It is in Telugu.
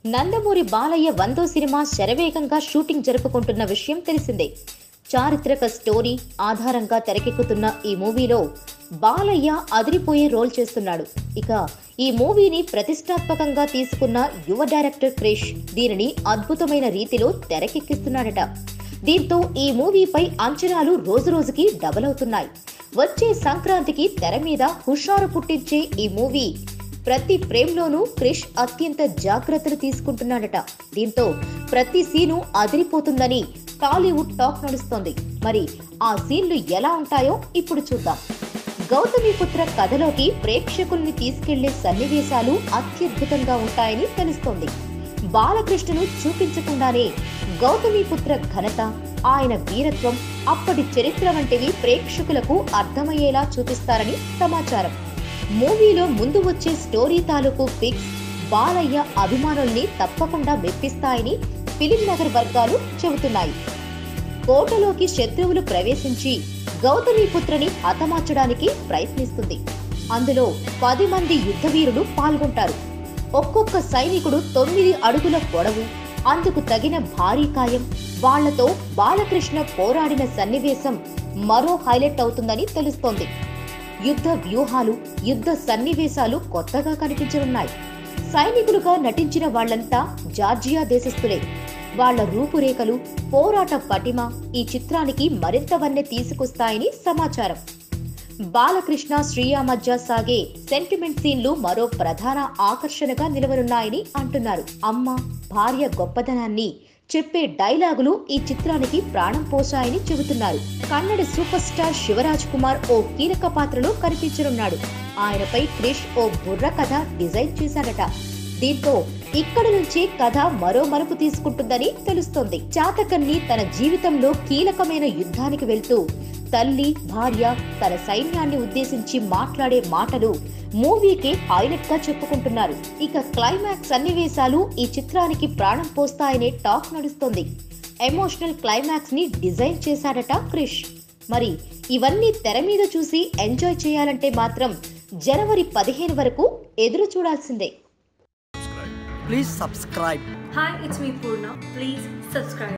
నందమూరి బాలయ్య 100వ సినిమా శరవేగంగా షూటింగ్ జరుపుకుంటున్న విషయం తెలిసిందే. చారిత్రక స్టోరీ ఆధారంగా తెరకెక్కుతున్న ఈ మూవీలో బాలయ్య అదిరిపోయే రోల్ చేస్తున్నాడు. ఇక ఈ మూవీని ప్రతిష్టాత్మకంగా తీసుకున్న యువ డైరెక్టర్ క్రిష్ దీనిని అద్భుతమైన రీతిలో తెరకెక్కిస్తున్నాడట. దీంతో ఈ మూవీపై అంచనాలు రోజురోజుకి డబల్ అవుతున్నాయి. వచ్చే సంక్రాంతికి తెర మీద హుషారు పుట్టించే ఈ మూవీ ప్రతి ఫ్రేమ్లోనూ క్రిష్ అత్యంత జాగ్రత్తలు తీసుకుంటున్నాడట. దీంతో ప్రతి సీను అదిరిపోతుందని టాలీవుడ్ టాక్ నడుస్తోంది. మరి ఆ సీన్లు ఎలా ఉంటాయో ఇప్పుడు చూద్దాం. గౌతమిపుత్ర కథలోకి ప్రేక్షకుల్ని తీసుకెళ్లే సన్నివేశాలు అత్యద్భుతంగా ఉంటాయని తెలుస్తోంది. బాలకృష్ణను చూపించకుండానే గౌతమిపుత్ర ఘనత, ఆయన వీరత్వం, అప్పటి చరిత్ర వంటివి ప్రేక్షకులకు అర్థమయ్యేలా చూపిస్తారని సమాచారం. మూవీలో ముందు వచ్చే స్టోరీ తాలూకు పిక్స్ బాలయ్య అభిమానుల్ని తప్పకుండా మెప్పిస్తాయని ఫిలిం నగర్ వర్గాలు చెబుతున్నాయి. కోటలోకి శత్రువులు ప్రవేశించి గౌతమిపుత్రని హతమార్చడానికి ప్రయత్నిస్తుంది. అందులో 10 మంది యుద్ధవీరులు పాల్గొంటారు. ఒక్కొక్క సైనికుడు 9 అడుగుల పొడవు, అందుకు తగిన భారీ కాయం. వాళ్లతో బాలకృష్ణ పోరాడిన సన్నివేశం మరో హైలైట్ అవుతుందని తెలుస్తోంది. యుద్ధ వ్యూహాలు, యుద్ధ సన్నివేశాలు కొత్తగా కనిపించనున్నాయి. సైనికులుగా నటించిన వాళ్లంతా జార్జియా దేశస్థులే. వాళ్ల రూపురేఖలు, పోరాట పటిమ ఈ చిత్రానికి మరింత వన్నె తీసుకొస్తాయని సమాచారం. బాలకృష్ణ, శ్రీయ మధ్య సాగే సెంటిమెంట్ సీన్లు మరో ప్రధాన ఆకర్షణగా నిలవనున్నాయని అంటున్నారు. అమ్మ, భార్య గొప్పదనాన్ని చెప్పే డైలాగులు ఈ చిత్రానికి ప్రాణం పోశాయని చెబుతున్నారు. కన్నడ సూపర్ స్టార్ శివరాజ్ కుమార్ ఓ కీలక పాత్రలో కనిపించనున్నాడు. ఆయనపై క్రిష్ ఓ బుర్ర కథ డిజైన్ చేశాడట. దీంతో ఇక్కడి నుంచి కథ మరో మలుపు తీసుకుంటుందని తెలుస్తోంది. చాతకన్ని తన జీవితంలో కీలకమైన యుద్ధానికి వెళ్తూ తల్లి, భార్య, తన సైన్యాన్ని ఉద్దేశించి మాట్లాడే మాటలు మూవీకి హైలైట్ గా చెప్పుకుంటున్నారు. ఇక క్లైమాక్స్ సన్నివేశాలు ఈ చిత్రానికి ప్రాణం పోస్తాయనే టాక్ నడుస్తోంది. ఎమోషనల్ క్లైమాక్స్ ని డిజైన్ చేశాడట క్రిష్. మరి ఇవన్నీ తెర మీద చూసి ఎంజాయ్ చేయాలంటే మాత్రం జనవరి 15 వరకు ఎదురు చూడాల్సిందే. Please subscribe. Hi, it's me Purna. Please subscribe.